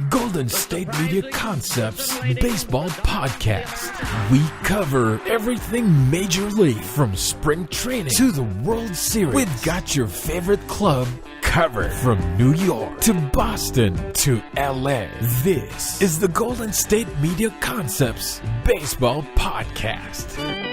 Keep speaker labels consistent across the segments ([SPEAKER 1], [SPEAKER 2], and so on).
[SPEAKER 1] Golden State Media Concepts Baseball Podcast. We cover everything Major League from spring training to the World Series. We've got your favorite club covered from New York to Boston to LA. This is the Golden State Media Concepts Baseball Podcast.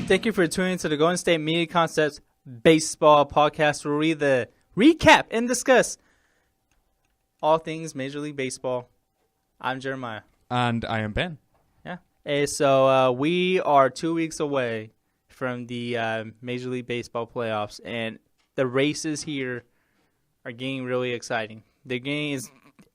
[SPEAKER 2] Thank you for tuning to the Golden State Media Concepts Baseball Podcast, where we recap and discuss all things Major League Baseball. I'm Jeremiah.
[SPEAKER 3] And I am Ben.
[SPEAKER 2] Yeah. Hey, so we are 2 weeks away from the Major League Baseball playoffs, and the races here are getting really exciting.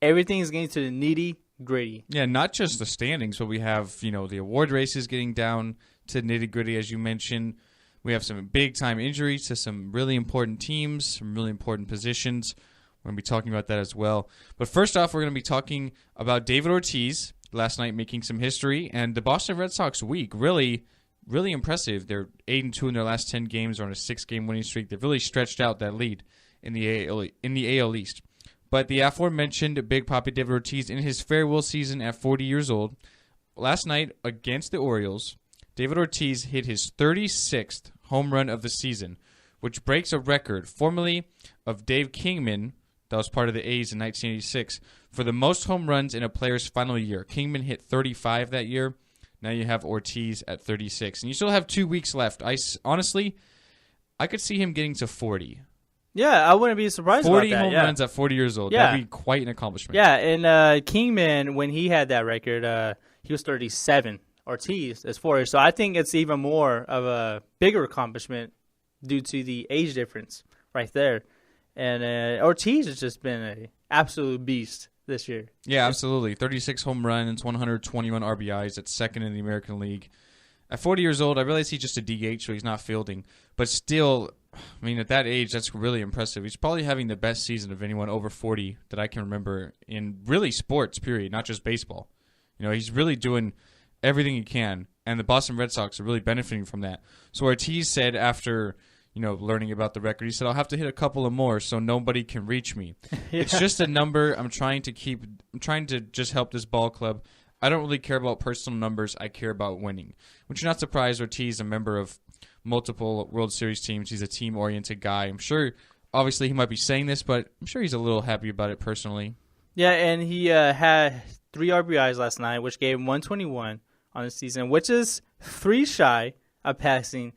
[SPEAKER 2] Everything is getting to the nitty-gritty.
[SPEAKER 3] Yeah, not just the standings, but we have, the award races getting down to nitty-gritty, as you mentioned. We have some big-time injuries to some really important teams, some really important positions. We're going to be talking about that as well. But first off, we're going to be talking about David Ortiz last night making some history, and the Boston Red Sox week, really, really impressive. They're 8-2 in their last 10 games. They're on a 6-game winning streak. They've really stretched out that lead in the AL East. But the aforementioned Big Papi David Ortiz in his farewell season at 40 years old, last night against the Orioles, David Ortiz hit his 36th home run of the season, which breaks a record formerly of Dave Kingman, that was part of the A's in 1986, for the most home runs in a player's final year. Kingman hit 35 that year. Now you have Ortiz at 36. And you still have 2 weeks left. Honestly, I could see him getting to 40.
[SPEAKER 2] Yeah, I wouldn't be surprised about that.
[SPEAKER 3] 40 home runs at 40 years old.
[SPEAKER 2] Yeah.
[SPEAKER 3] That'd be quite an accomplishment.
[SPEAKER 2] Yeah, and Kingman, when he had that record, he was 37. Ortiz is 40, so I think it's even more of a bigger accomplishment due to the age difference right there. And Ortiz has just been an absolute beast this year.
[SPEAKER 3] Yeah, absolutely. 36 home runs, 121 RBIs. That's second in the American League. At 40 years old, I realize he's just a DH, so he's not fielding. But still, at that age, that's really impressive. He's probably having the best season of anyone over 40 that I can remember in really sports, period, not just baseball. He's really doing everything he can, and the Boston Red Sox are really benefiting from that. So Ortiz said after, learning about the record, he said, I'll have to hit a couple of more so nobody can reach me. Yeah. It's just a number I'm trying to just help this ball club. I don't really care about personal numbers. I care about winning. Which you're not surprised, Ortiz, a member of multiple World Series teams. He's a team-oriented guy. I'm sure, obviously, he might be saying this, but I'm sure he's a little happy about it personally.
[SPEAKER 2] Yeah, and he had 3 RBIs last night, which gave him 121 on the season, which is 3 shy of passing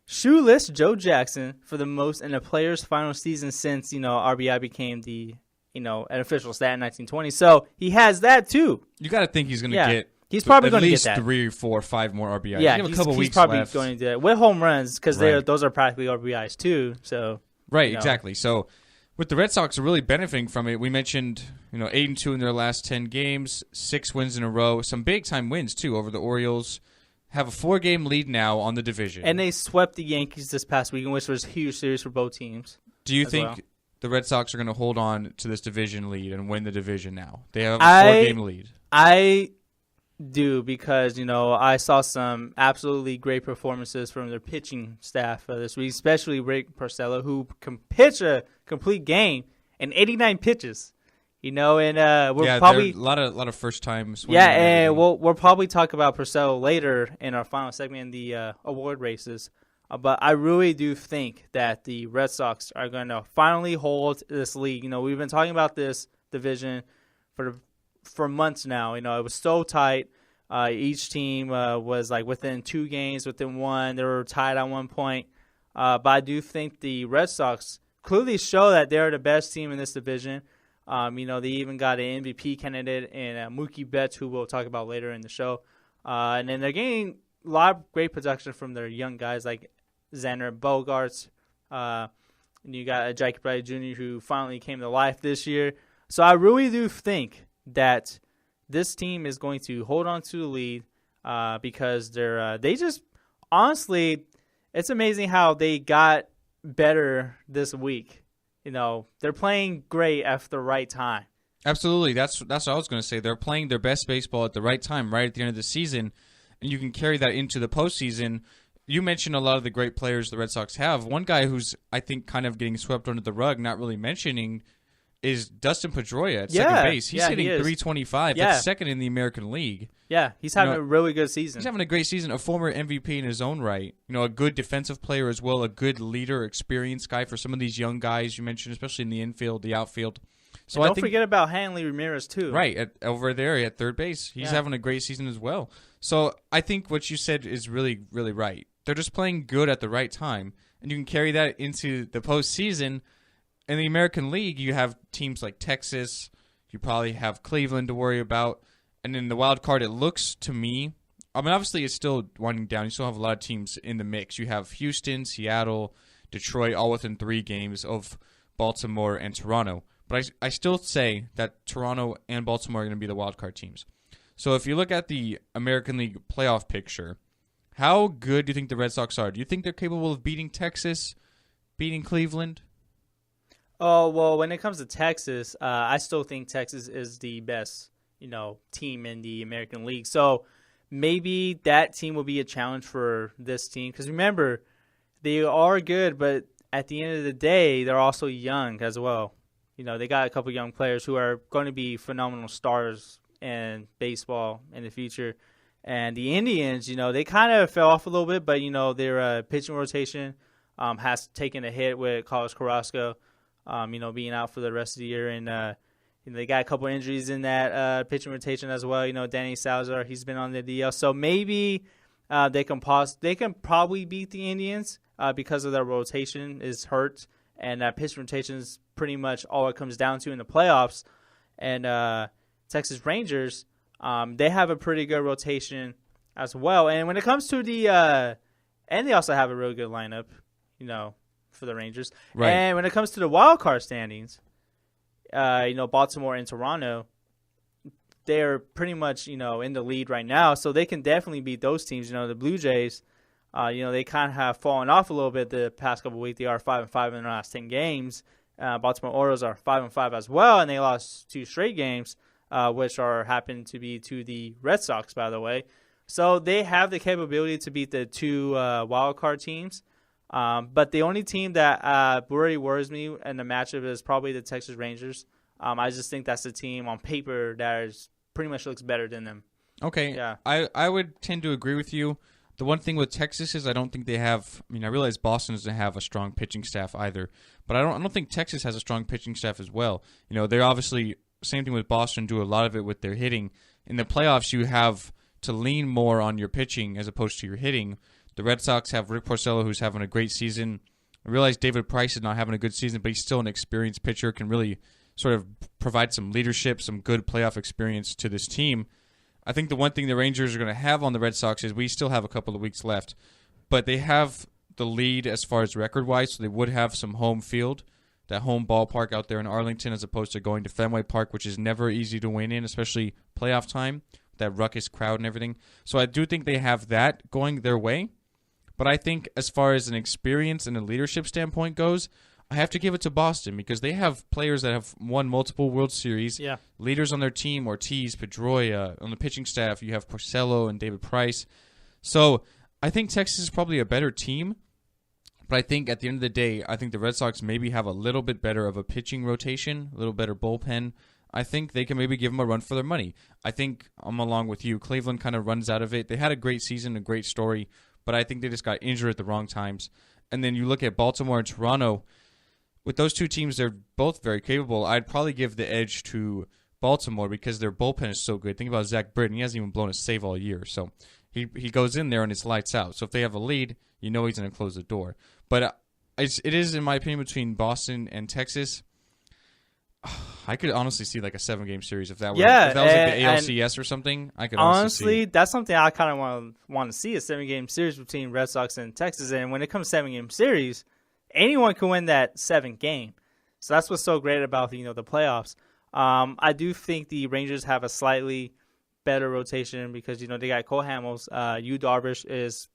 [SPEAKER 2] shoeless Joe Jackson for the most in a player's final season since, RBI became the, an official stat in 1920. So he has that too.
[SPEAKER 3] You got to think he's going to get
[SPEAKER 2] he's probably going to get
[SPEAKER 3] at least
[SPEAKER 2] that.
[SPEAKER 3] 3, 4, 5 more RBIs.
[SPEAKER 2] Yeah,
[SPEAKER 3] you have a couple
[SPEAKER 2] he's
[SPEAKER 3] weeks
[SPEAKER 2] probably
[SPEAKER 3] left.
[SPEAKER 2] going to do that. With home runs, because
[SPEAKER 3] Right.
[SPEAKER 2] those are practically RBIs too. So
[SPEAKER 3] Right, exactly. So with the Red Sox are really benefiting from it. We mentioned, 8-2 in their last 10 games, 6 wins in a row, some big-time wins, too, over the Orioles. Have a 4-game lead now on the division.
[SPEAKER 2] And they swept the Yankees this past weekend, which was a huge series for both teams.
[SPEAKER 3] Do you think the Red Sox are going to hold on to this division lead and win the division now? They have a 4-game lead.
[SPEAKER 2] I do, because, I saw some absolutely great performances from their pitching staff this week, especially Rick Porcello, who can pitch a complete game in 89 pitches. And we're probably
[SPEAKER 3] a lot of first time swings.
[SPEAKER 2] Yeah, and we'll probably talk about Porcello later in our final segment in the award races. But I really do think that the Red Sox are going to finally hold this league. We've been talking about this division for months now. It was so tight. Each team was within 2 games, within 1. They were tied at one point. But I do think the Red Sox clearly show that they're the best team in this division. They even got an MVP candidate in Mookie Betts, who we'll talk about later in the show. And then they're getting a lot of great production from their young guys like Xander Bogaerts. And you got Jackie Bradley Jr., who finally came to life this year. So I really do think that this team is going to hold on to the lead because they just honestly, it's amazing how they got better this week. They're playing great at the right time.
[SPEAKER 3] Absolutely. That's what I was going to say. They're playing their best baseball at the right time, right at the end of the season, and you can carry that into the postseason. You mentioned a lot of the great players the Red Sox have. One guy who's, I think, kind of getting swept under the rug, not really mentioning, is Dustin Pedroia at second base. He's hitting .325. That's second in the American League.
[SPEAKER 2] Yeah, he's having a really good season.
[SPEAKER 3] He's having a great season, a former MVP in his own right. A good defensive player as well, a good leader, experienced guy for some of these young guys you mentioned, especially in the infield, the outfield.
[SPEAKER 2] So don't forget about Hanley Ramirez, too.
[SPEAKER 3] Right, over there at third base. He's having a great season as well. So I think what you said is really, really right. They're just playing good at the right time, and you can carry that into the postseason. In the American League, you have teams like Texas. You probably have Cleveland to worry about. And in the wild card, it looks to me, obviously it's still winding down. You still have a lot of teams in the mix. You have Houston, Seattle, Detroit, all within 3 games of Baltimore and Toronto. But I still say that Toronto and Baltimore are going to be the wild card teams. So if you look at the American League playoff picture, how good do you think the Red Sox are? Do you think they're capable of beating Texas, beating Cleveland?
[SPEAKER 2] Oh, well, when it comes to Texas, I still think Texas is the best, team in the American League. So maybe that team will be a challenge for this team. Because remember, they are good, but at the end of the day, they're also young as well. They got a couple young players who are going to be phenomenal stars in baseball in the future. And the Indians, they kind of fell off a little bit, but, their pitching rotation has taken a hit with Carlos Carrasco, being out for the rest of the year. And, they got a couple injuries in that pitching rotation as well. Danny Salazar, he's been on the DL. So maybe they can probably beat the Indians because of their rotation is hurt. And pitching rotation is pretty much all it comes down to in the playoffs. And Texas Rangers, they have a pretty good rotation as well. And when it comes to and they also have a really good lineup, for the Rangers. Right. And when it comes to the wild card standings, Baltimore and Toronto, they're pretty much, in the lead right now. So they can definitely beat those teams. The Blue Jays, they kind of have fallen off a little bit the past couple of weeks. They are 5-5 in their last 10 games. Baltimore Orioles are 5-5 as well, and they lost 2 straight games, which happen to be to the Red Sox, by the way. So they have the capability to beat the 2 wild card teams. But the only team that really worries me in the matchup is probably the Texas Rangers. I just think that's the team on paper that pretty much looks better than them.
[SPEAKER 3] Okay. Yeah. I would tend to agree with you. The one thing with Texas is I don't think they have. I realize Boston doesn't have a strong pitching staff either, but I don't think Texas has a strong pitching staff as well. They're obviously same thing with Boston. Do a lot of it with their hitting. In the playoffs, you have to lean more on your pitching as opposed to your hitting. The Red Sox have Rick Porcello, who's having a great season. I realize David Price is not having a good season, but he's still an experienced pitcher, can really sort of provide some leadership, some good playoff experience to this team. I think the one thing the Rangers are going to have on the Red Sox is we still have a couple of weeks left, but they have the lead as far as record-wise, so they would have some home field, that home ballpark out there in Arlington, as opposed to going to Fenway Park, which is never easy to win in, especially playoff time, that ruckus crowd and everything. So I do think they have that going their way. But I think as far as an experience and a leadership standpoint goes, I have to give it to Boston because they have players that have won multiple World Series. Yeah. Leaders on their team, Ortiz, Pedroia. On the pitching staff, you have Porcello and David Price. So I think Texas is probably a better team. But I think at the end of the day, I think the Red Sox maybe have a little bit better of a pitching rotation, a little better bullpen. I think they can maybe give them a run for their money. I think I'm along with you. Cleveland kind of runs out of it. They had a great season, a great story. But I think they just got injured at the wrong times. And then you look at Baltimore and Toronto. With those two teams, they're both very capable. I'd probably give the edge to Baltimore because their bullpen is so good. Think about Zach Britton. He hasn't even blown a save all year. So he goes in there and it's lights out. So if they have a lead, he's going to close the door. But it is, in my opinion, between Boston and Texas. I could honestly see like a 7-game series if that was like the ALCS or something. I could honestly
[SPEAKER 2] that's something I kind of want to see, a 7-game series between Red Sox and Texas. And when it comes to 7-game series, anyone can win that 7th game. So that's what's so great about the playoffs. I do think the Rangers have a slightly better rotation because, they got Cole Hamels. Yu Darvish is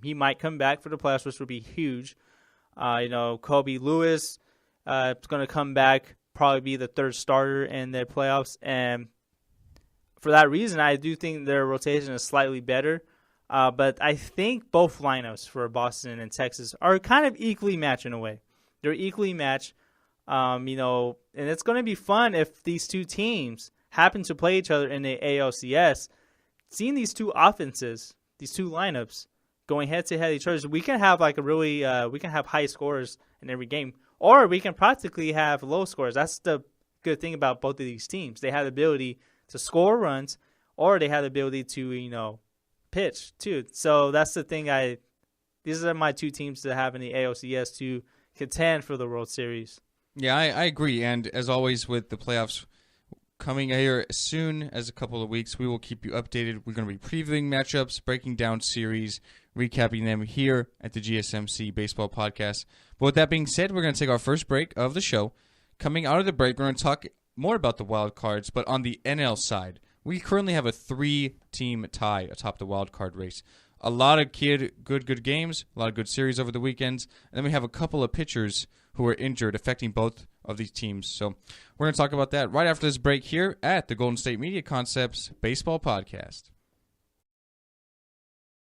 [SPEAKER 2] he might come back for the playoffs, which would be huge. Kobe Lewis is going to come back, probably be the third starter in their playoffs. And for that reason, I do think their rotation is slightly better. But I think both lineups for Boston and Texas are kind of equally matched in a way. They're equally matched, and it's going to be fun if these two teams happen to play each other in the ALCS. Seeing these two offenses, these two lineups going head-to-head each other, we can have we can have high scores in every game, or we can practically have low scores. That's the good thing about both of these teams. They have the ability to score runs, or they have the ability to, pitch too. So that's the thing. These are my two teams to have in the ALCS to contend for the World Series.
[SPEAKER 3] Yeah, I agree. And as always with the playoffs coming here as soon as a couple of weeks, we will keep you updated. We're going to be previewing matchups, breaking down series, recapping them here at the GSMC Baseball Podcast. But with that being said, we're going to take our first break of the show. Coming out of the break, we're going to talk more about the wild cards, but on the NL side. We currently have a 3-team tie atop the wild card race. A lot of good games, a lot of good series over the weekends, and then we have a couple of pitchers who are injured, affecting both of these teams. So we're going to talk about that right after this break here at the Golden State Media Concepts Baseball Podcast.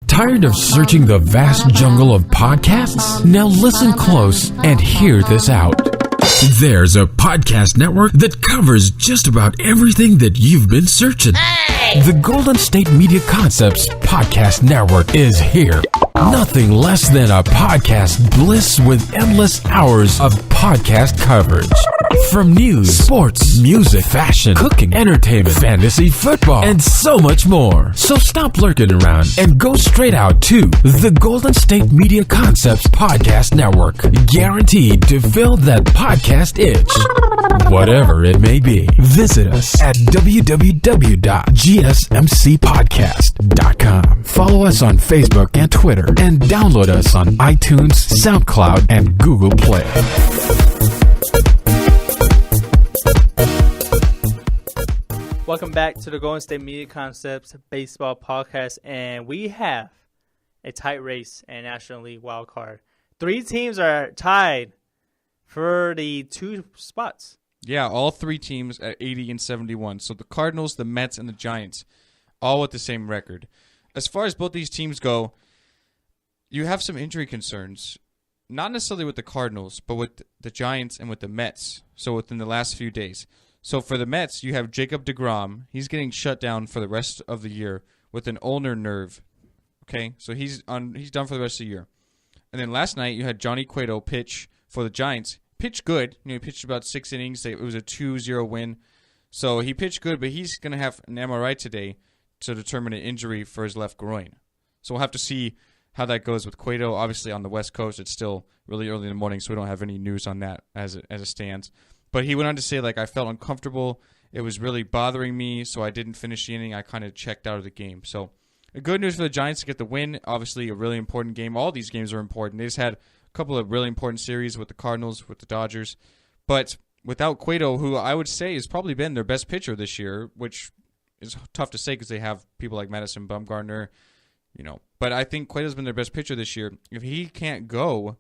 [SPEAKER 1] Tired of searching the vast jungle of podcasts? Now listen close and hear this out. There's a podcast network that covers just about everything that you've been searching. Hey! The Golden State Media Concepts Podcast Network is here. Nothing less than a podcast bliss with endless hours of podcast coverage. From news, sports, music, fashion, cooking, entertainment, fantasy, football, and so much more. So stop lurking around and go straight out to the Golden State Media Concepts Podcast Network. Guaranteed to fill that podcast itch. Whatever it may be. Visit us at www.gsmcpodcast.com. Follow us on Facebook and Twitter, and download us on iTunes, SoundCloud, and Google Play.
[SPEAKER 2] Welcome back to the Golden State Media Concepts Baseball Podcast, and we have a tight race in National League wild card. 3 teams are tied for the 2 spots.
[SPEAKER 3] Yeah, all 3 teams at 80 and 71. So the Cardinals, the Mets, and the Giants, all with the same record. As far as both these teams go, you have some injury concerns. Not necessarily with the Cardinals, but with the Giants and with the Mets. So within the last few days. So for the Mets, you have Jacob deGrom. He's getting shut down for the rest of the year with an ulnar nerve. Okay, so he's done for the rest of the year. And then last night, you had Johnny Cueto pitch for the Giants. Pitched good. He pitched about 6 innings. It was a 2-0 win. So he pitched good, but he's going to have an MRI today to determine an injury for his left groin. So we'll have to see how that goes with Cueto. Obviously, on the West Coast, it's still really early in the morning, so we don't have any news on that as it stands. But he went on to say, I felt uncomfortable. It was really bothering me, so I didn't finish the inning. I kind of checked out of the game. So good news for the Giants to get the win. Obviously, a really important game. All these games are important. They just had a couple of really important series with the Cardinals, with the Dodgers. But without Cueto, who I would say has probably been their best pitcher this year, which is tough to say because they have people like Madison Bumgarner, But I think Cueto's been their best pitcher this year. If he can't go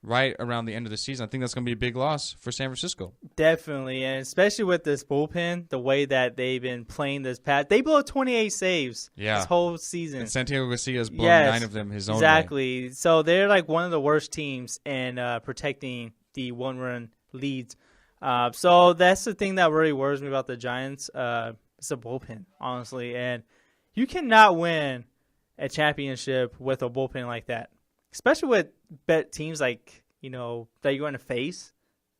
[SPEAKER 3] right around the end of the season, I think that's going to be a big loss for San Francisco.
[SPEAKER 2] Definitely, and especially with this bullpen, the way that they've been playing this past. They blew 28 saves this whole season.
[SPEAKER 3] And Santiago Garcia's blown 9 of them his own way.
[SPEAKER 2] Exactly. So they're one of the worst teams in protecting the one-run leads. So that's the thing that really worries me about the Giants. It's a bullpen, honestly. And you cannot win a championship with a bullpen like that, especially with teams that you're going to face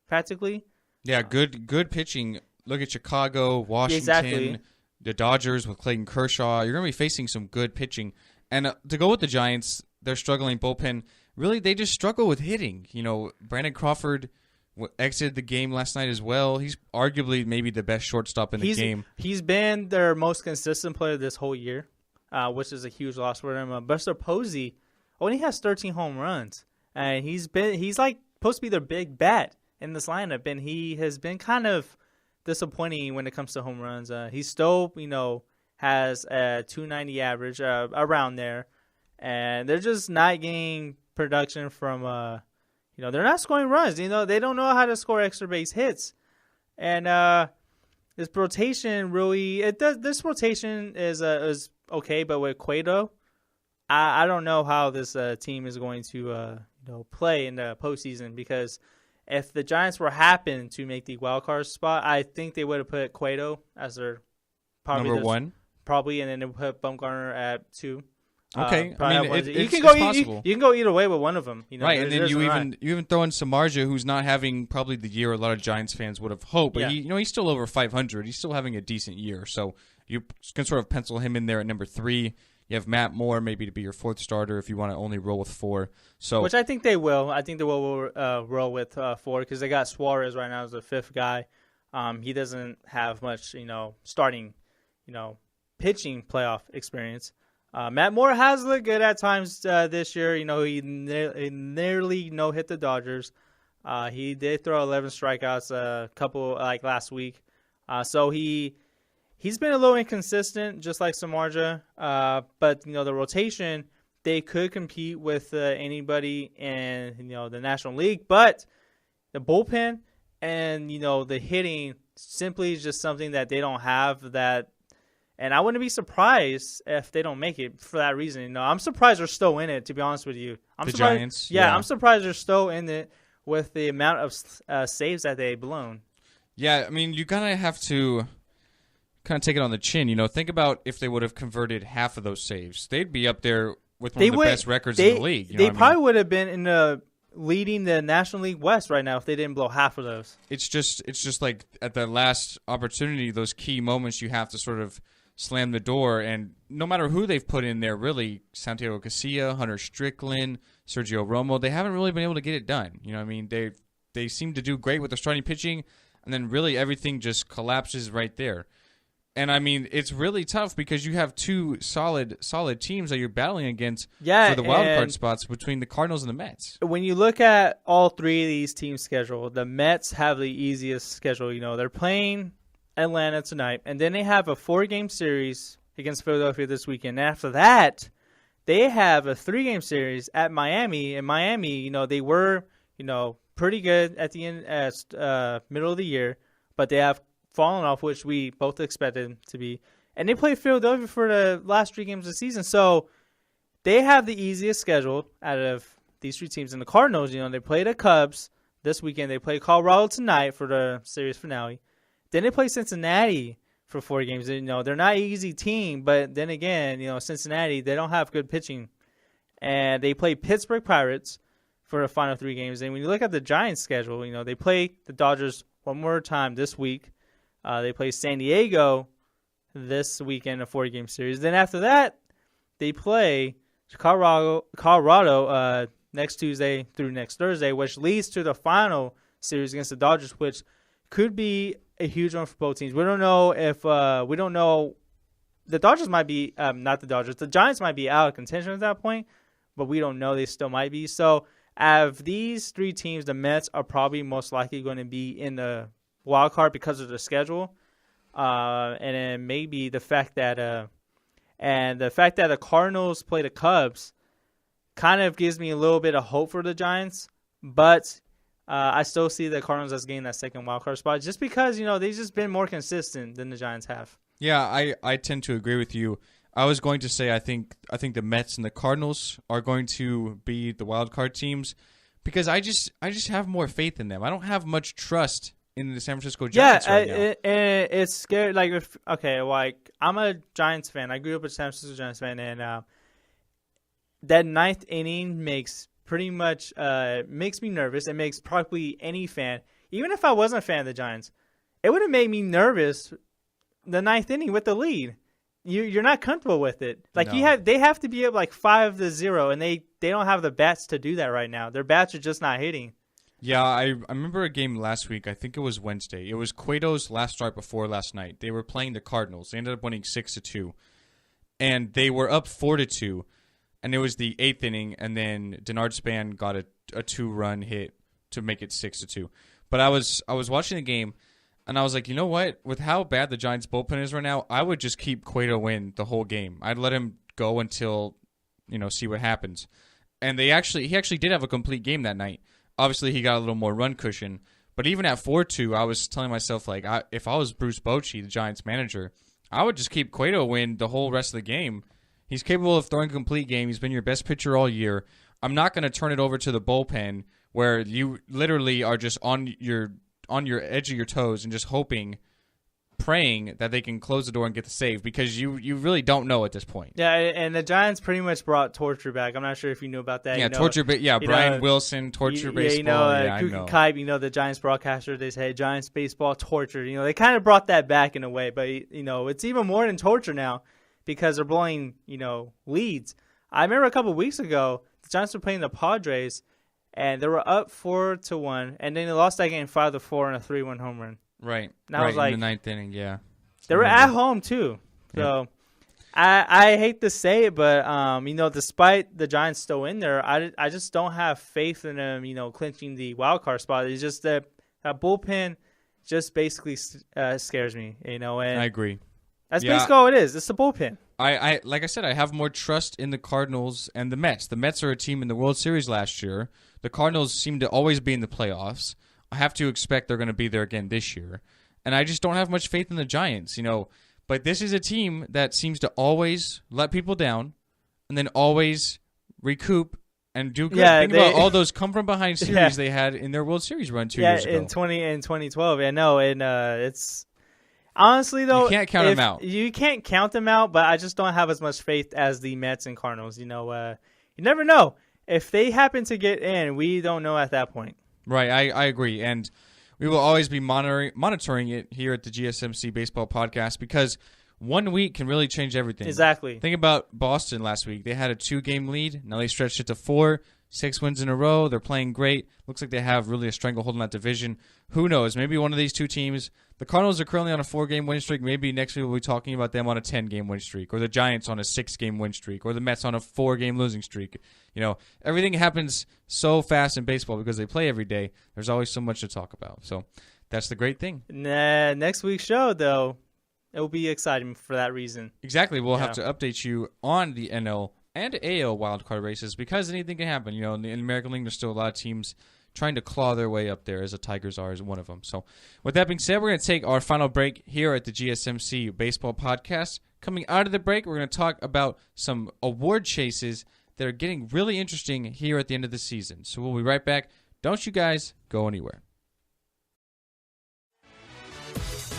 [SPEAKER 2] practically.
[SPEAKER 3] Yeah, good pitching. Look at Chicago, Washington, the Dodgers with Clayton Kershaw. You're going to be facing some good pitching. And to go with the Giants, they're struggling bullpen. Really, they just struggle with hitting. Brandon Crawford exited the game last night as well. He's arguably maybe the best shortstop in the game. He's
[SPEAKER 2] been their most consistent player this whole year, which is a huge loss for them. Buster Posey only has 13 home runs, and he's supposed to be their big bat in this lineup, and he has been kind of disappointing when it comes to home runs. He still, has a 290 average around there, and they're just not getting production from. They're not scoring runs. They don't know how to score extra base hits, and this rotation really This rotation is okay, but with Cueto, I don't know how this team is going to play in the postseason, because if the Giants were happen to make the wild card spot, I think they would have put Cueto as their
[SPEAKER 3] number one,
[SPEAKER 2] and then they would put Bumgarner at 2.
[SPEAKER 3] Okay,
[SPEAKER 2] it's
[SPEAKER 3] possible.
[SPEAKER 2] You can go either way with one of them,
[SPEAKER 3] right? And then you even throw in Samardzija, who's not having probably the year a lot of Giants fans would have hoped, but he's still over 500. He's still having a decent year, so you can sort of pencil him in there at number 3. You have Matt Moore maybe to be your 4th starter if you want to only roll with 4. So
[SPEAKER 2] which I think they will. I think they will roll with 4, because they got Suarez right now as the 5th guy. He doesn't have much starting pitching playoff experience. Matt Moore has looked good at times this year. He nearly no-hit the Dodgers. He did throw 11 strikeouts a couple last week. So he's been a little inconsistent, just like Samardzija. But the rotation, they could compete with anybody in the National League. But the bullpen and the hitting simply is just something that they don't have that. And I wouldn't be surprised if they don't make it for that reason. I'm surprised they're still in it, to be honest with you.
[SPEAKER 3] Giants?
[SPEAKER 2] Yeah, I'm surprised they're still in it with the amount of saves that they've blown.
[SPEAKER 3] Yeah, you kind of have to kind of take it on the chin. Think about if they would have converted half of those saves. They'd be up there with one of the best records in the league.
[SPEAKER 2] They probably would have been in the leading the National League West right now if they didn't blow half of those.
[SPEAKER 3] It's just like at the last opportunity, those key moments, you have to sort of slam the door, and no matter who they've put in there, really, Santiago Casilla, Hunter Strickland, Sergio Romo, they haven't really been able to get it done. They seem to do great with their starting pitching, and then really everything just collapses right there. And it's really tough because you have 2 solid teams that you're battling against for the wild card spots between the Cardinals and the Mets.
[SPEAKER 2] When you look at all 3 of these teams' schedule, the Mets have the easiest schedule. They're playing Atlanta tonight, and then they have a 4-game series against Philadelphia this weekend. And after that, they have a 3-game series at Miami. And Miami, they were, pretty good at the end, middle of the year, but they have fallen off, which we both expected to be. And they play Philadelphia for the last 3 games of the season, so they have the easiest schedule out of these 3 teams. And the Cardinals, they play the Cubs this weekend. They play Colorado tonight for the series finale. Then they play Cincinnati for 4 games. They're not an easy team, but then again, Cincinnati, they don't have good pitching. And they play Pittsburgh Pirates for the final 3 games. And when you look at the Giants' schedule, they play the Dodgers one more time this week. They play San Diego this weekend, a 4-game series. Then after that, they play Colorado next Tuesday through next Thursday, which leads to the final series against the Dodgers, which could be a huge one for both teams. We don't know if we don't know. The Dodgers might be not the Dodgers. The Giants might be out of contention at that point, but we don't know. They still might be. So, of these 3 teams, the Mets are probably most likely going to be in the wild card because of the schedule, and then maybe the fact that the Cardinals play the Cubs kind of gives me a little bit of hope for the Giants, but I still see the Cardinals as getting that second wild card spot just because, they've just been more consistent than the Giants have.
[SPEAKER 3] Yeah, I tend to agree with you. I was going to say I think the Mets and the Cardinals are going to be the wild card teams because I just have more faith in them. I don't have much trust in the San Francisco Giants right now.
[SPEAKER 2] It's scary. I'm a Giants fan. I grew up a San Francisco Giants fan, and that 9th inning makes me nervous. It makes probably any fan, even if I wasn't a fan of the Giants, it would have made me nervous. The 9th inning with the lead, you're not comfortable with it. No. They have to be up 5-0, and they don't have the bats to do that right now. Their bats are just not hitting.
[SPEAKER 3] Yeah, I remember a game last week. I think it was Wednesday. It was Cueto's last start before last night. They were playing the Cardinals. They ended up winning 6-2, and they were up 4-2. And it was the 8th inning, and then Denard Span got a 2-run hit to make it 6-2. But I was watching the game, And I was like, you know what? With how bad the Giants' bullpen is right now, I would just keep Cueto in the whole game. I'd let him go until, see what happens. And he actually did have a complete game that night. Obviously, he got a little more run cushion. But even at 4-2, I was telling myself, like, if I was Bruce Bochy, the Giants manager, I would just keep Cueto in the whole rest of the game. He's capable of throwing a complete game. He's been your best pitcher all year. I'm not going to turn it over to the bullpen where you literally are just on your edge of your toes and just praying that they can close the door and get the save, because you really don't know at this point.
[SPEAKER 2] Yeah, and the Giants pretty much brought torture back. I'm not sure if you knew about that.
[SPEAKER 3] Yeah, torture. Brian Wilson, torture baseball. I know.
[SPEAKER 2] Kuka, the Giants broadcaster, they say Giants baseball torture. They kind of brought that back in a way, but it's even more than torture now because they're blowing leads. I remember a couple of weeks ago the Giants were playing the Padres, and they were up 4-1, and then they lost that game 5-4 on a 3-1 home run.
[SPEAKER 3] Right.
[SPEAKER 2] And I was like,
[SPEAKER 3] in the ninth inning, yeah.
[SPEAKER 2] They were at home too, so I hate to say it, but despite the Giants still in there, I just don't have faith in them, clinching the wild card spot. It's just that bullpen just basically scares me, and
[SPEAKER 3] I agree.
[SPEAKER 2] That's basically all it is. It's the bullpen.
[SPEAKER 3] I like I said, I have more trust in the Cardinals and the Mets. The Mets are a team in the World Series last year. The Cardinals seem to always be in the playoffs. I have to expect they're going to be there again this year. And I just don't have much faith in the Giants, But this is a team that seems to always let people down and then always recoup and do good.
[SPEAKER 2] Yeah,
[SPEAKER 3] Think about all those come-from-behind series they had in their World Series run 2 years ago.
[SPEAKER 2] In 2012. Yeah, no, and it's... Honestly, though,
[SPEAKER 3] you can't count them out.
[SPEAKER 2] You can't count them out, but I just don't have as much faith as the Mets and Cardinals. You never know. If they happen to get in, we don't know at that point.
[SPEAKER 3] Right, I agree. And we will always be monitoring it here at the GSMC Baseball Podcast, because 1 week can really change everything.
[SPEAKER 2] Exactly.
[SPEAKER 3] Think about Boston last week. They had a 2-game lead. Now they stretched it to 4. 6 wins in a row. They're playing great. Looks like they have really a stranglehold in that division. Who knows? Maybe one of these two teams. The Cardinals are currently on a 4-game win streak. Maybe next week we'll be talking about them on a 10-game win streak, or the Giants on a 6-game win streak, or the Mets on a 4-game losing streak. Everything happens so fast in baseball because they play every day. There's always so much to talk about. So that's the great thing.
[SPEAKER 2] Next week's show, though, it will be exciting for that reason.
[SPEAKER 3] Exactly. We'll have to update you on the NL and AL wildcard races, because anything can happen. In the American League, there's still a lot of teams trying to claw their way up there, as the Tigers are as one of them. So with that being said, we're going to take our final break here at the GSMC Baseball Podcast. Coming out of the break, we're going to talk about some award chases that are getting really interesting here at the end of the season. So we'll be right back. Don't you guys go anywhere.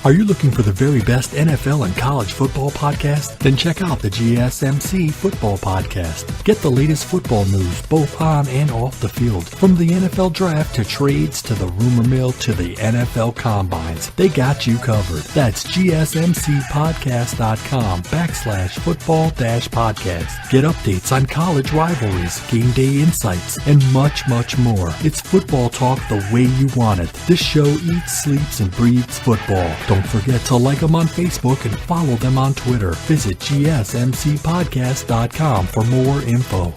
[SPEAKER 4] Are you looking for the very best NFL and college football podcast? Then check out the GSMC Football Podcast. Get the latest football news both on and off the field. From the NFL Draft to trades to the rumor mill to the NFL Combines, they got you covered. That's GSMCpodcast.com/football-podcast. Get updates on college rivalries, game day insights, and much, much more. It's football talk the way you want it. This show eats, sleeps, and breathes football. Don't forget to like them on Facebook and follow them on Twitter. Visit GSMCpodcast.com for more info.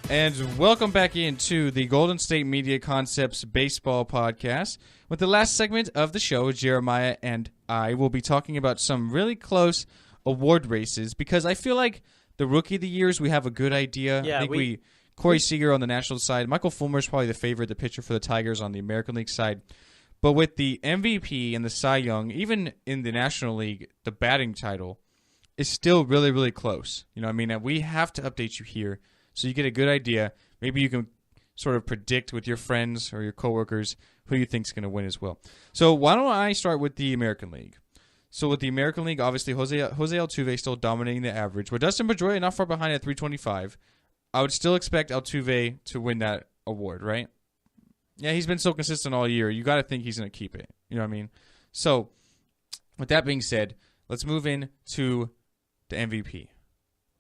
[SPEAKER 3] And welcome back into the Golden State Media Concepts Baseball Podcast. With the last segment of the show, Jeremiah and I will be talking about some really close award races, because I feel like the Rookie of the Years, we have a good idea.
[SPEAKER 2] Yeah,
[SPEAKER 3] I think Corey Seager on the national side. Michael Fulmer is probably the favorite, the pitcher for the Tigers on the American League side. But with the MVP and the Cy Young, even in the National League, the batting title is still really, really close. And we have to update you here so you get a good idea. Maybe you can sort of predict with your friends or your coworkers who you think is going to win as well. So why don't I start with the American League? So with the American League, obviously Jose Altuve still dominating the average. With Dustin Pedroia not far behind at 325. I would still expect Altuve to win that award, right? Yeah, he's been so consistent all year. You got to think he's going to keep it. You know what I mean? So, with that being said, let's move in to the MVP.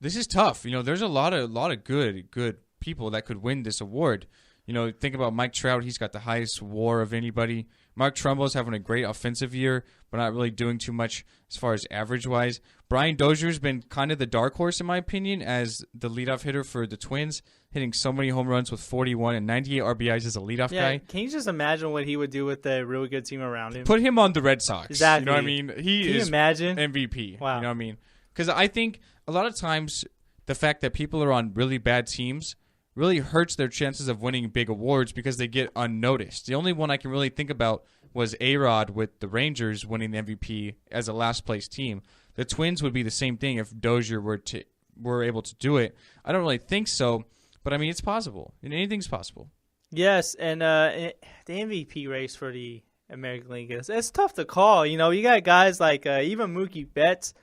[SPEAKER 3] This is tough. There's a lot of good people that could win this award. Think about Mike Trout. He's got the highest WAR of anybody. Mark Trumbo's having a great offensive year, but not really doing too much as far as average-wise. Brian Dozier's been kind of the dark horse, in my opinion, as the leadoff hitter for the Twins, hitting so many home runs with 41 and 98 RBIs as a leadoff guy.
[SPEAKER 2] Can you just imagine what he would do with a really good team around him?
[SPEAKER 3] Put him on the Red Sox.
[SPEAKER 2] Exactly.
[SPEAKER 3] You know what I mean? Can
[SPEAKER 2] you imagine?
[SPEAKER 3] MVP.
[SPEAKER 2] Wow.
[SPEAKER 3] You know what I mean? Because I think a lot of times the fact that people are on really bad teams really hurts their chances of winning big awards because they get unnoticed. The only one I can really think about was A-Rod with the Rangers winning the MVP as a last-place team. The Twins would be the same thing if Dozier were able to do it. I don't really think so, but, I mean, it's possible. Anything's possible.
[SPEAKER 2] Yes, and the MVP race for the American League it's tough to call. You got guys like even Mookie Betts.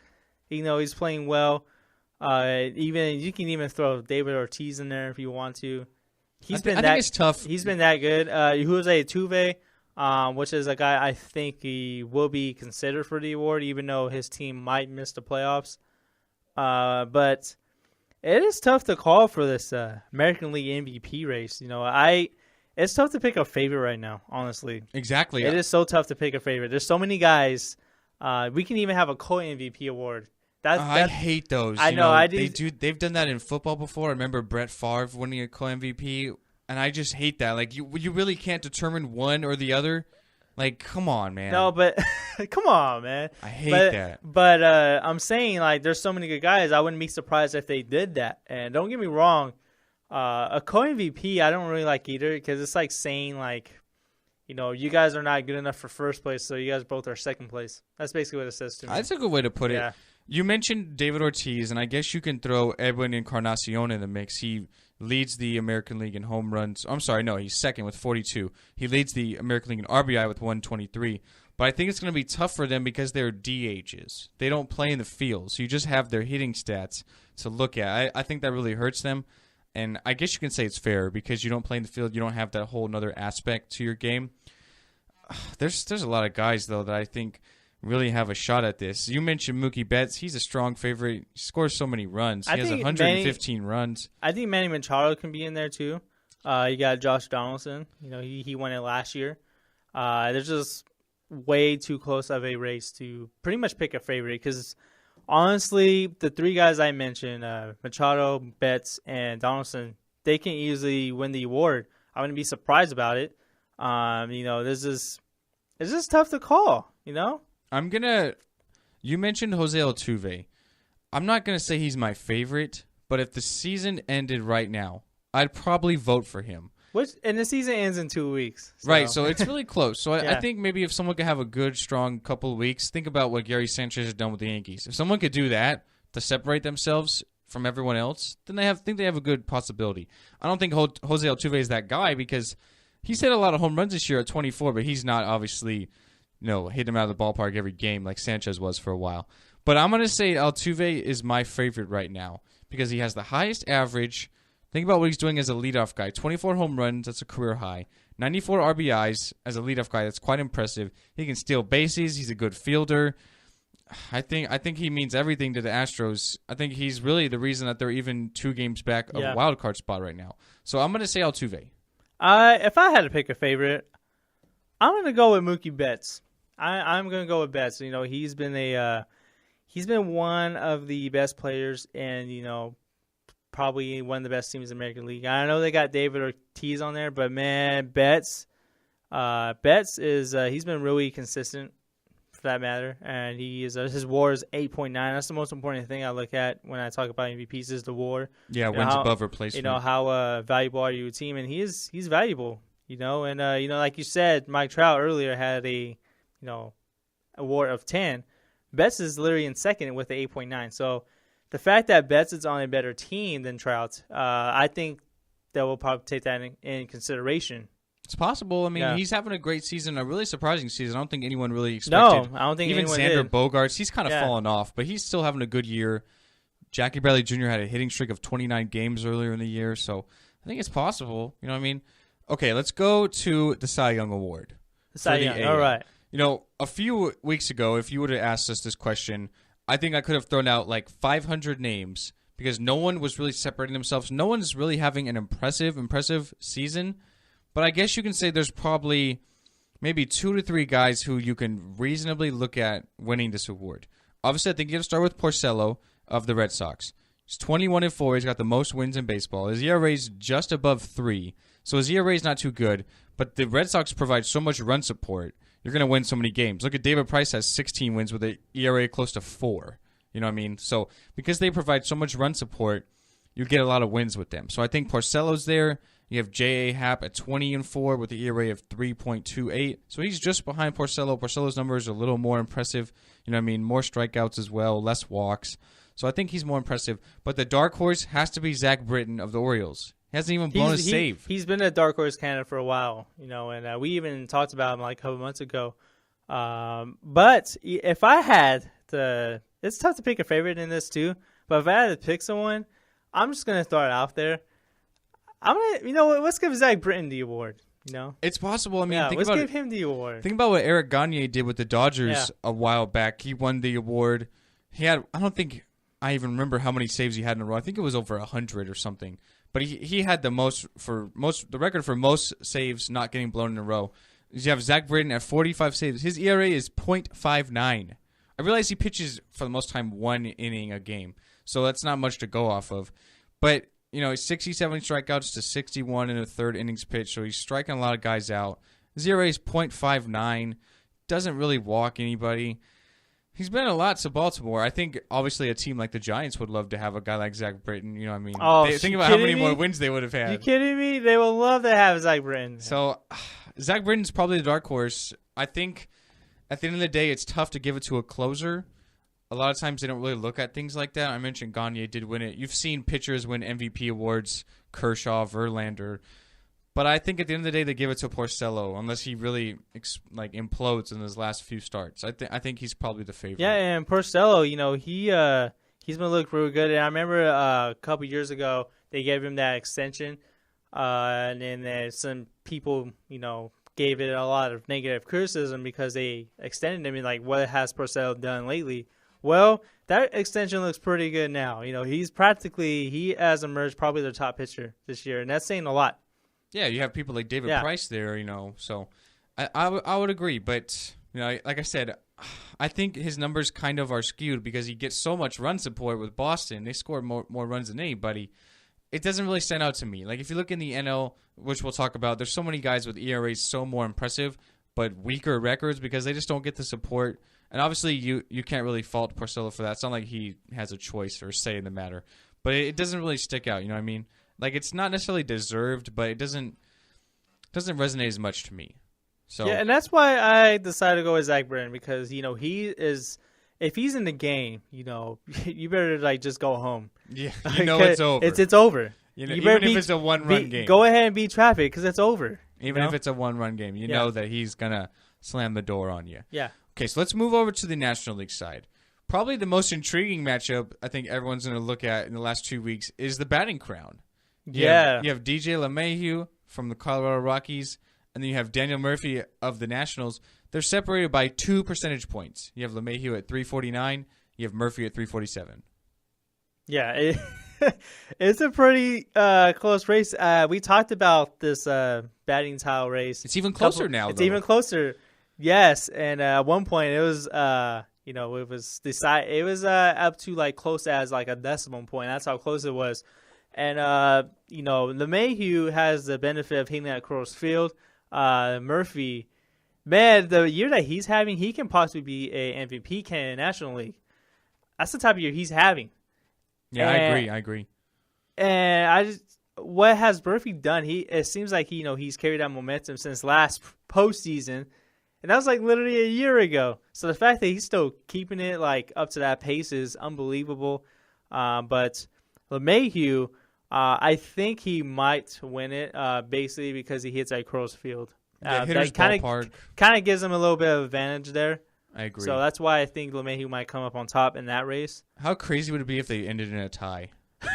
[SPEAKER 2] He's playing well. Even you can even throw David Ortiz in there if you want to.
[SPEAKER 3] I think it's tough.
[SPEAKER 2] He's been that good. Jose Altuve, which is a guy I think he will be considered for the award, even though his team might miss the playoffs. But it is tough to call for this American League MVP race. It's tough to pick a favorite right now, honestly.
[SPEAKER 3] Exactly.
[SPEAKER 2] It is so tough to pick a favorite. There's so many guys. We can even have a co-MVP award.
[SPEAKER 3] I hate those.
[SPEAKER 2] I know.
[SPEAKER 3] They've done that in football before. I remember Brett Favre winning a co-MVP, and I just hate that. Like you really can't determine one or the other. Like, come on, man.
[SPEAKER 2] No, but come on, man.
[SPEAKER 3] I hate that.
[SPEAKER 2] But I'm saying, like, there's so many good guys. I wouldn't be surprised if they did that. And don't get me wrong, a co-MVP I don't really like either because it's like saying, like, you guys are not good enough for first place, so you guys both are second place. That's basically what it says to me.
[SPEAKER 3] That's a good way to put it.
[SPEAKER 2] Yeah.
[SPEAKER 3] You mentioned David Ortiz, and I guess you can throw Edwin Encarnacion in the mix. He leads the American League in home runs. I'm sorry, no, he's second with 42. He leads the American League in RBI with 123. But I think it's going to be tough for them because they're DHs. They don't play in the field, so you just have their hitting stats to look at. I think that really hurts them, and I guess you can say it's fair because you don't play in the field. You don't have that whole other aspect to your game. There's a lot of guys, though, that I think really have a shot at this. You mentioned Mookie Betts. He's a strong favorite. He scores so many runs. He has 115 runs.
[SPEAKER 2] I think Manny Machado can be in there, too. You got Josh Donaldson. He won it last year. There's just way too close of a race to pretty much pick a favorite because, honestly, the three guys I mentioned, Machado, Betts, and Donaldson, they can easily win the award. I wouldn't be surprised about it. It's just tough to call,
[SPEAKER 3] You mentioned Jose Altuve. I'm not going to say he's my favorite, but if the season ended right now, I'd probably vote for him.
[SPEAKER 2] And the season ends in 2 weeks. So.
[SPEAKER 3] Right, so it's really close. So
[SPEAKER 2] Yeah.
[SPEAKER 3] I think maybe if someone could have a good, strong couple of weeks, think about what Gary Sanchez has done with the Yankees. If someone could do that to separate themselves from everyone else, then they have a good possibility. I don't think Jose Altuve is that guy because he's hit a lot of home runs this year at 24, but he's not obviously hitting him out of the ballpark every game like Sanchez was for a while. But I'm going to say Altuve is my favorite right now because he has the highest average. Think about what he's doing as a leadoff guy. 24 home runs, that's a career high. 94 RBIs as a leadoff guy, that's quite impressive. He can steal bases. He's a good fielder. I think he means everything to the Astros. I think he's really the reason that they're even 2 games back of a wild card spot right now. So I'm going to say Altuve.
[SPEAKER 2] If I had to pick a favorite, I'm going to go with Mookie Betts. I'm going to go with Betts. He's been one of the best players and, probably one of the best teams in the American League. I know they got David Ortiz on there, but, man, Betts is he's been really consistent for that matter, and his WAR is 8.9. That's the most important thing I look at when I talk about MVPs is the WAR.
[SPEAKER 3] Yeah, wins above replacement.
[SPEAKER 2] How valuable are you to a team, and he's valuable. And like you said, Mike Trout earlier had a WAR of 10. Betts is literally in second with the 8.9. So the fact that Betts is on a better team than Trout, I think that we'll probably take that in consideration.
[SPEAKER 3] It's possible. I mean, he's having a great season, a really surprising season. I don't think anyone really expected.
[SPEAKER 2] No, I don't think
[SPEAKER 3] even
[SPEAKER 2] anyone
[SPEAKER 3] Xander
[SPEAKER 2] did.
[SPEAKER 3] Bogaerts, he's kind of fallen off, but he's still having a good year. Jackie Bradley Jr. had a hitting streak of 29 games earlier in the year, so I think it's possible. You know what I mean? Okay, let's go to the Cy Young Award.
[SPEAKER 2] The Cy Young, all right.
[SPEAKER 3] A few weeks ago, if you would have asked us this question, I think I could have thrown out like 500 names because no one was really separating themselves. No one's really having an impressive season. But I guess you can say there's probably maybe 2 to 3 guys who you can reasonably look at winning this award. Obviously, I think you have to start with Porcello of the Red Sox. He's 21-4. He's got the most wins in baseball. His ERA is just above 3. So his ERA is not too good. But the Red Sox provide so much run support. You're going to win so many games. Look at David Price has 16 wins with an ERA close to 4. You know what I mean? So because they provide so much run support, you get a lot of wins with them. So I think Porcello's there. You have J.A. Happ at 20-4 with the ERA of 3.28. So he's just behind Porcello. Porcello's numbers are a little more impressive. You know what I mean? More strikeouts as well, less walks. So I think he's more impressive. But the dark horse has to be Zach Britton of the Orioles. He hasn't even blown a save.
[SPEAKER 2] He's been a dark horse candidate for a while, you know, and we even talked about him like a couple months ago. But if I had to, it's tough to pick a favorite in this too. But if I had to pick someone, I'm just gonna throw it out there. I'm gonna, you know, let's give Zach Britton the award. You know,
[SPEAKER 3] it's possible. I mean,
[SPEAKER 2] let's give him the award.
[SPEAKER 3] Think about what Eric Gagne did with the Dodgers a while back. He won the award. He had, I don't think I even remember how many saves he had in a row. I think it was over 100 or something. But he had the record for most saves not getting blown in a row. You have Zach Britton at 45 saves. His ERA is .59. I realize he pitches for the most time 1 inning a game, so that's not much to go off of. But you know, 67 strikeouts to 61 in a third innings pitch, so he's striking a lot of guys out. His ERA is .59. Doesn't really walk anybody. He's been a lot to Baltimore. I think, obviously, a team like the Giants would love to have a guy like Zach Britton. You know what I mean?
[SPEAKER 2] Oh,
[SPEAKER 3] think about how many more wins they would have had.
[SPEAKER 2] You kidding me? They would love to have Zach Britton.
[SPEAKER 3] So, Zach Britton's probably the dark horse. I think, at the end of the day, it's tough to give it to a closer. A lot of times they don't really look at things like that. I mentioned Gagne did win it. You've seen pitchers win MVP awards, Kershaw, Verlander. But I think at the end of the day, they give it to Porcello, unless he really implodes in his last few starts. I think he's probably the favorite.
[SPEAKER 2] Yeah, and Porcello, you know, he's been looking really good. And I remember a couple years ago they gave him that extension, and then some people, you know, gave it a lot of negative criticism because they extended him. And like, what has Porcello done lately? Well, that extension looks pretty good now. You know, he has emerged probably the top pitcher this year, and that's saying a lot.
[SPEAKER 3] Yeah, you have people like David Price there, you know, so I would agree. But, you know, like I said, I think his numbers kind of are skewed because he gets so much run support with Boston. They score more runs than anybody. It doesn't really stand out to me. Like, if you look in the NL, which we'll talk about, there's so many guys with ERAs so more impressive, but weaker records because they just don't get the support. And obviously, you can't really fault Porcello for that. It's not like he has a choice or a say in the matter. But it doesn't really stick out, you know what I mean? Like, it's not necessarily deserved, but it doesn't resonate as much to me. So
[SPEAKER 2] yeah, and that's why I decided to go with Zach Britton because, you know, if he's in the game, you know, you better like just go home.
[SPEAKER 3] Yeah, you know it's over.
[SPEAKER 2] It's over.
[SPEAKER 3] You know, even if it's a one-run game.
[SPEAKER 2] Go ahead and beat traffic because it's over.
[SPEAKER 3] Even if it's a one-run game, you know that he's going to slam the door on you.
[SPEAKER 2] Yeah.
[SPEAKER 3] Okay, so let's move over to the National League side. Probably the most intriguing matchup I think everyone's going to look at in the last 2 weeks is the batting crown. You have DJ LeMahieu from the Colorado Rockies, and then you have Daniel Murphy of the Nationals. They're separated by 2 percentage points. You have LeMahieu at 349. You have Murphy at 347.
[SPEAKER 2] Yeah, it's a pretty close race. We talked about this batting title race.
[SPEAKER 3] It's even closer now.
[SPEAKER 2] It's even closer. Yes, and at one point it was, you know, it was decided. It was up to like close as like a decimal point. That's how close it was. And you know, LeMahieu has the benefit of hitting that cross field. Murphy, man, the year that he's having, he can possibly be a MVP candidate in the National League. That's the type of year he's having.
[SPEAKER 3] Yeah, I agree.
[SPEAKER 2] And what has Murphy done? It seems like he's carried that momentum since last postseason. And that was like literally a year ago. So the fact that he's still keeping it like up to that pace is unbelievable. But LeMahieu, I think he might win it basically because he hits at Crow's Field.
[SPEAKER 3] Hitter's
[SPEAKER 2] Ballpark kind of gives him a little bit of advantage there.
[SPEAKER 3] I agree.
[SPEAKER 2] So that's why I think LeMahieu might come up on top in that race.
[SPEAKER 3] How crazy would it be if they ended in a tie?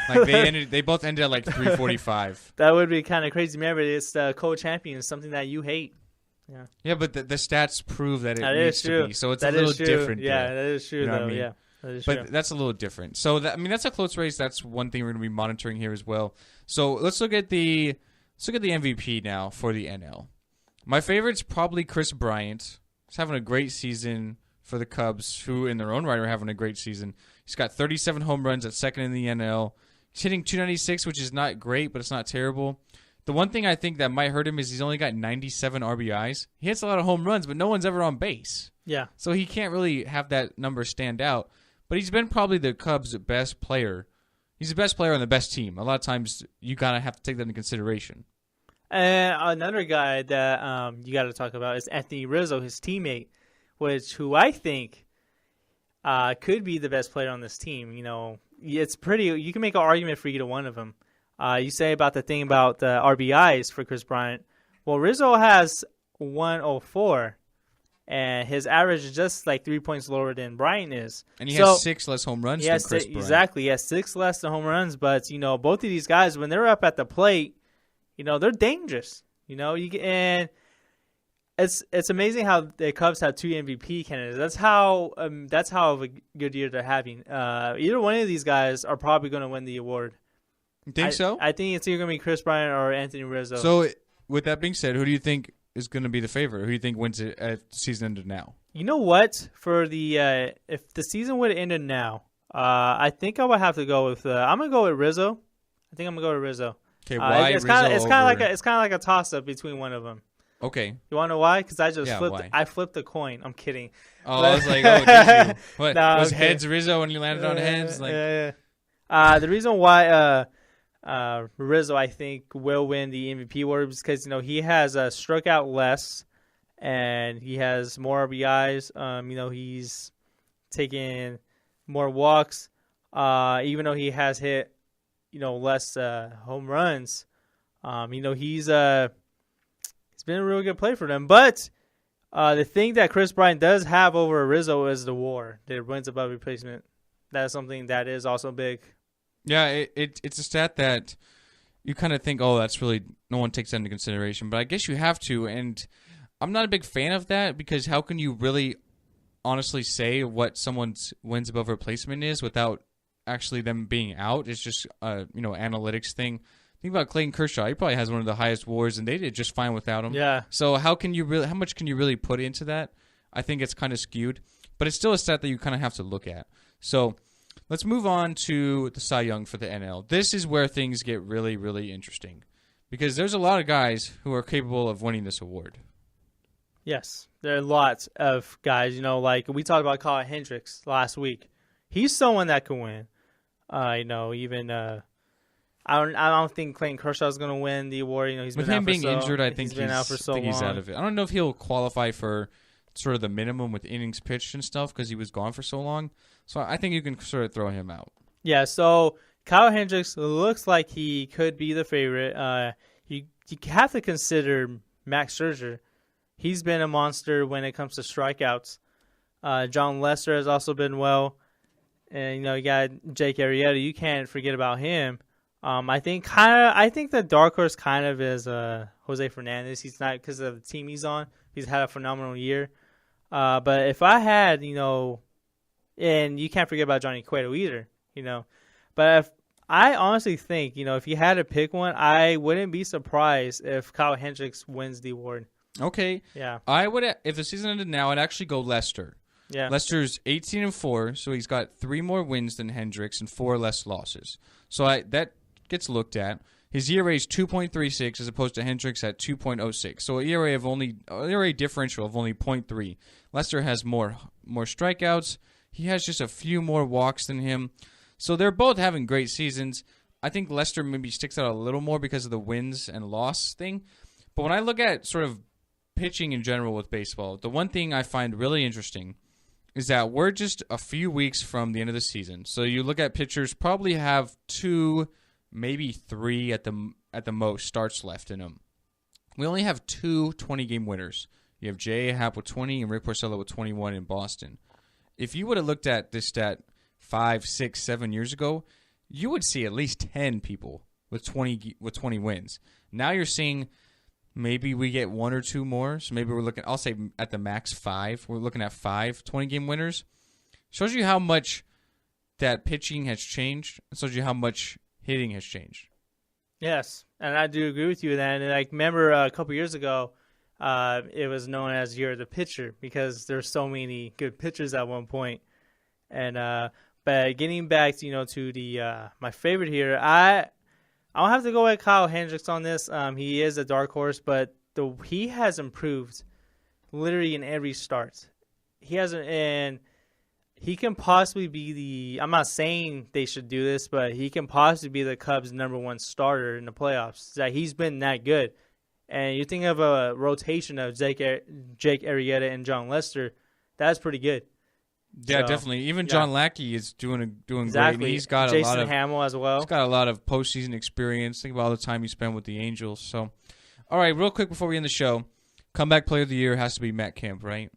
[SPEAKER 3] Like they both ended at like 345.
[SPEAKER 2] That would be kind of crazy. Remember, it's the co-champion, something that you hate.
[SPEAKER 3] Yeah, but the stats prove that it needs to be. So it's a little different.
[SPEAKER 2] Yeah, that is true, though. I mean? Yeah, that is true.
[SPEAKER 3] But that's a little different. So, that's a close race. That's one thing we're going to be monitoring here as well. So let's look at the Let's look at the MVP now for the NL. My favorite's probably Chris Bryant. He's having a great season for the Cubs, who in their own right are having a great season. He's got 37 home runs at second in the NL. He's hitting .296, which is not great, but it's not terrible. The one thing I think that might hurt him is he's only got 97 RBIs. He hits a lot of home runs, but no one's ever on base.
[SPEAKER 2] Yeah.
[SPEAKER 3] So he can't really have that number stand out. But he's been probably the Cubs' best player. He's the best player on the best team. A lot of times you gotta have to take that into consideration.
[SPEAKER 2] And another guy that you got to talk about is Anthony Rizzo, his teammate, who I think could be the best player on this team. You know, it's pretty. You can make an argument for either one of them. You say about the thing about the RBIs for Chris Bryant. Well, Rizzo has 104, and his average is just like 3 points lower than Bryant is.
[SPEAKER 3] And he has 6 less home runs than Chris Bryant.
[SPEAKER 2] Exactly. He has 6 less than home runs, but, you know, both of these guys, when they're up at the plate, you know, they're dangerous. You know, and it's amazing how the Cubs have 2 MVP candidates. That's how of a good year they're having. Either one of these guys are probably going to win the award.
[SPEAKER 3] You think so?
[SPEAKER 2] I think it's either going to be Chris Bryant or Anthony Rizzo.
[SPEAKER 3] So, with that being said, who do you think is going to be the favorite? Who do you think wins it at the season ended now?
[SPEAKER 2] You know what? For the if the season would have ended now, I think I would have to go with. I'm going to go with Rizzo. I think I'm going to go with Rizzo.
[SPEAKER 3] Okay, why
[SPEAKER 2] it's
[SPEAKER 3] Rizzo?
[SPEAKER 2] It's kind of like a toss up between one of them.
[SPEAKER 3] Okay.
[SPEAKER 2] You want to know why? Because I just flipped.
[SPEAKER 3] Why?
[SPEAKER 2] I flipped the coin. I'm kidding.
[SPEAKER 3] Oh, I was like, oh, did you? What was
[SPEAKER 2] okay.
[SPEAKER 3] heads Rizzo when you landed on heads? Like,
[SPEAKER 2] yeah. The reason why Rizzo I think will win the MVP award is because, you know, he has struck out less and he has more RBIs. You know, he's taken more walks. Even though he has hit, you know, less home runs. You know, he's been a really good play for them. But the thing that Chris Bryant does have over Rizzo is the WAR, the wins above replacement. That's something that is also big.
[SPEAKER 3] Yeah, it's a stat that you kind of think, oh, that's really, no one takes that into consideration. But I guess you have to, and I'm not a big fan of that because how can you really honestly say what someone's wins above replacement is without actually them being out? It's just analytics thing. Think about Clayton Kershaw. He probably has one of the highest WARs, and they did just fine without him.
[SPEAKER 2] Yeah.
[SPEAKER 3] So how much can you really put into that? I think it's kind of skewed, but it's still a stat that you kind of have to look at. So let's move on to the Cy Young for the NL. This is where things get really, really interesting because there's a lot of guys who are capable of winning this award. Yes,
[SPEAKER 2] there are lots of guys. You know, like we talked about Kyle Hendricks last week. He's someone that can win. I don't think Clayton Kershaw is going to win the award. You know, he's been out for
[SPEAKER 3] being injured. I think
[SPEAKER 2] been out for so long.
[SPEAKER 3] He's out of it. I don't know if he'll qualify for sort of the minimum with innings pitched and stuff because he was gone for so long. So I think you can sort of throw him out.
[SPEAKER 2] Yeah. So Kyle Hendricks looks like he could be the favorite. You have to consider Max Scherzer. He's been a monster when it comes to strikeouts. John Lester has also been well. And, you know, you got Jake Arrieta. You can't forget about him. I think the dark horse kind of is Jose Fernandez. He's not because of the team he's on. He's had a phenomenal year. But if I had, you know, and you can't forget about Johnny Cueto either, you know. But if I honestly think, you know, if you had to pick one, I wouldn't be surprised if Kyle Hendricks wins the award.
[SPEAKER 3] Okay.
[SPEAKER 2] Yeah.
[SPEAKER 3] I would, if the season ended now, I'd actually go Lester.
[SPEAKER 2] Yeah.
[SPEAKER 3] Lester's 18-4, so he's got 3 more wins than Hendricks and 4 less losses. So that gets looked at. His ERA is 2.36 as opposed to Hendricks at 2.06. So ERA differential of only 0.3. Lester has more strikeouts. He has just a few more walks than him. So they're both having great seasons. I think Lester maybe sticks out a little more because of the wins and loss thing. But when I look at sort of pitching in general with baseball, the one thing I find really interesting is that we're just a few weeks from the end of the season. So you look at pitchers probably have 2, maybe 3 at the most starts left in them. We only have 2 20-game winners. You have J.A. Happ with 20 and Rick Porcello with 21 in Boston. If you would have looked at this stat 5, 6, 7 years ago, you would see at least 10 people with 20 wins. Now you're seeing maybe we get 1 or 2 more. So maybe we're looking, I'll say at the max 5. We're looking at 5 20-game winners. Shows you how much that pitching has changed. It shows you how much hitting has changed.
[SPEAKER 2] Yes. And I do agree with you with that. And like, remember a couple years ago, it was known as Year of the Pitcher because there's so many good pitchers at one point. And but getting back, to the my favorite here, I'll have to go with Kyle Hendricks on this. He is a dark horse, but he has improved literally in every start. And he can possibly be I'm not saying they should do this, but he can possibly be the Cubs' #1 starter in the playoffs. That he's been that good. And you think of a rotation of Jake Arrieta and John Lester, that's pretty good.
[SPEAKER 3] Yeah,
[SPEAKER 2] So,
[SPEAKER 3] definitely. Even John Lackey is doing
[SPEAKER 2] exactly.
[SPEAKER 3] great. And he's got
[SPEAKER 2] Jason
[SPEAKER 3] a lot of
[SPEAKER 2] Hamill as well.
[SPEAKER 3] He's got a lot of postseason experience. Think about all the time he spent with the Angels. So, all right, real quick before we end the show, comeback player of the year has to be Matt Kemp, right?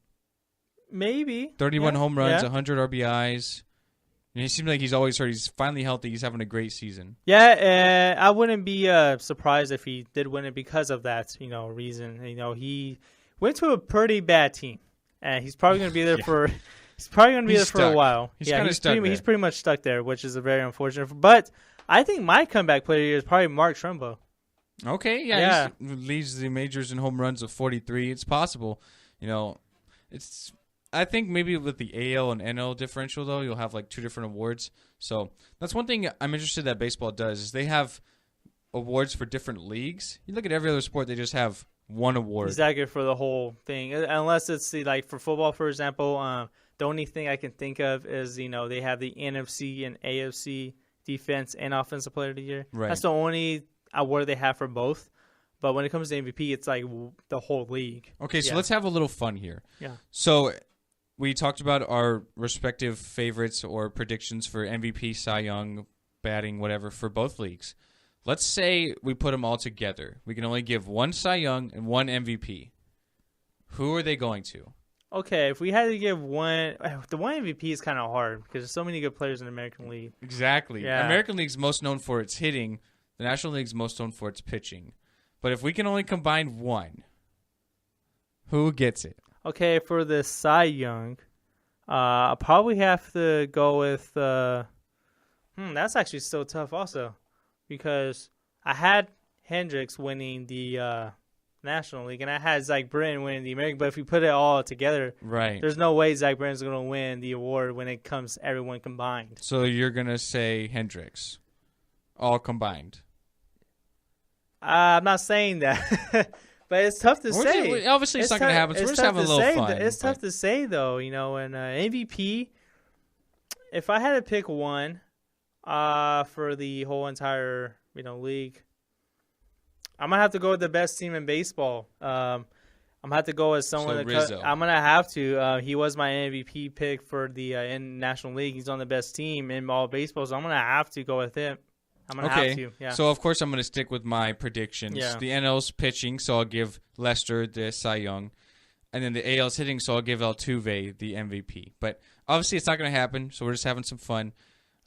[SPEAKER 2] Maybe
[SPEAKER 3] 31 home runs,
[SPEAKER 2] yeah.
[SPEAKER 3] 100 RBIs. And he seems like he's always hurt. He's finally healthy. He's having a great season.
[SPEAKER 2] Yeah, I wouldn't be surprised if he did win it because of that, reason. He went to a pretty bad team, and he's probably going to be there for. He's probably going to be there for a while.
[SPEAKER 3] He's
[SPEAKER 2] pretty much stuck there, which is a very unfortunate. But I think my comeback player here is probably Mark Trumbo.
[SPEAKER 3] Okay, yeah. He leads the majors in home runs of 43. It's possible. It's. I think maybe with the AL and NL differential, though, you'll have like 2 different awards. So that's one thing I'm interested that baseball does is they have awards for different leagues. You look at every other sport, they just have one award.
[SPEAKER 2] Exactly, for the whole thing. Unless it's like for football, for example, the only thing I can think of is, they have the NFC and AFC defense and offensive player of the year.
[SPEAKER 3] Right.
[SPEAKER 2] That's the only award they have for both. But when it comes to MVP, it's like the whole league.
[SPEAKER 3] Okay, so let's have a little fun here.
[SPEAKER 2] Yeah.
[SPEAKER 3] So we talked about our respective favorites or predictions for MVP, Cy Young, batting, whatever, for both leagues. Let's say we put them all together. We can only give one Cy Young and one MVP. Who are they going to?
[SPEAKER 2] Okay, if we had to give one, the one MVP is kind of hard because there's so many good players in the American League.
[SPEAKER 3] Exactly.
[SPEAKER 2] Yeah.
[SPEAKER 3] American League's most known for its hitting. The National League's most known for its pitching. But if we can only combine one, who gets it?
[SPEAKER 2] Okay, for the Cy Young, I'll probably have to go with. That's actually still tough, also, because I had Hendricks winning the National League, and I had Zach Britton winning the American. But if we put it all together,
[SPEAKER 3] right,
[SPEAKER 2] there's no way Zach Britton's going to win the award when it comes to everyone combined.
[SPEAKER 3] So you're gonna say Hendricks, all combined.
[SPEAKER 2] I'm not saying that. But it's tough to say.
[SPEAKER 3] Obviously, it's not going to happen, so we're just having a little fun.
[SPEAKER 2] It's tough to say, though, and MVP, if I had to pick one for the whole entire, league, I'm going to have to go with the best team in baseball. I'm going to have to go with someone.
[SPEAKER 3] So Rizzo.
[SPEAKER 2] I'm going to have to. He was my MVP pick for the National League. He's on the best team in all baseball, so I'm going to have to go with him. I'm going to have to, yeah.
[SPEAKER 3] So, of course, I'm going to stick with my predictions.
[SPEAKER 2] Yeah.
[SPEAKER 3] The NL's pitching, so I'll give Lester the Cy Young. And then the AL's hitting, so I'll give Altuve the MVP. But, obviously, it's not going to happen, so we're just having some fun.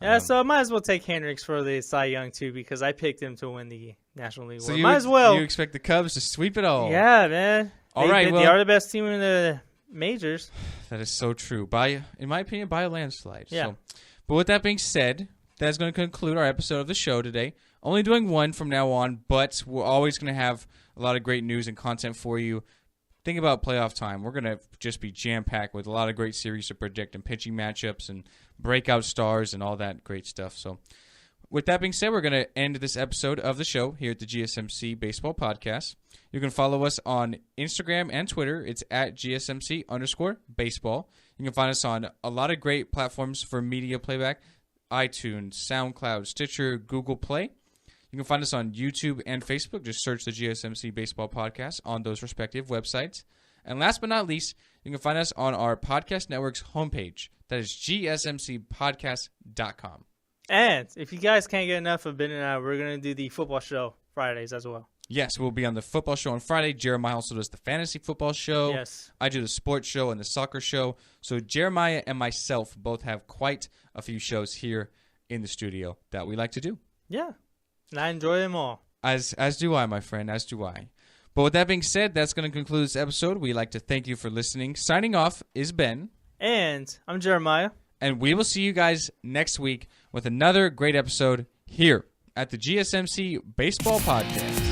[SPEAKER 2] Yeah, so I might as well take Hendricks for the Cy Young, too, because I picked him to win the National League award. Might as well.
[SPEAKER 3] You expect the Cubs to sweep it all.
[SPEAKER 2] Yeah, man.
[SPEAKER 3] All right,
[SPEAKER 2] they are the best team in the majors.
[SPEAKER 3] That is so true. In my opinion, by a landslide.
[SPEAKER 2] Yeah.
[SPEAKER 3] So, but with that being said, that's going to conclude our episode of the show today. Only doing one from now on, but we're always going to have a lot of great news and content for you. Think about playoff time. We're going to just be jam-packed with a lot of great series to predict and pitching matchups and breakout stars and all that great stuff. So with that being said, we're going to end this episode of the show here at the GSMC Baseball Podcast. You can follow us on Instagram and Twitter. It's at GSMC_baseball. You can find us on a lot of great platforms for media playback, iTunes, SoundCloud, Stitcher, Google Play. You can find us on YouTube and Facebook. Just search the GSMC Baseball Podcast on those respective websites. And last but not least, you can find us on our podcast network's homepage. That is gsmcpodcast.com.
[SPEAKER 2] And if you guys can't get enough of Ben and I, we're going to do the football show Fridays as well.
[SPEAKER 3] Yes, we'll be on the football show on Friday. Jeremiah also does the fantasy football show.
[SPEAKER 2] Yes.
[SPEAKER 3] I do the sports show and the soccer show. So Jeremiah and myself both have quite a few shows here in the studio that we like to do.
[SPEAKER 2] Yeah. And I enjoy them all.
[SPEAKER 3] As do I, my friend, as do I. But with that being said, that's going to conclude this episode. We'd like to thank you for listening. Signing off is Ben.
[SPEAKER 2] And I'm Jeremiah.
[SPEAKER 3] And we will see you guys next week with another great episode here at the GSMC Baseball Podcast.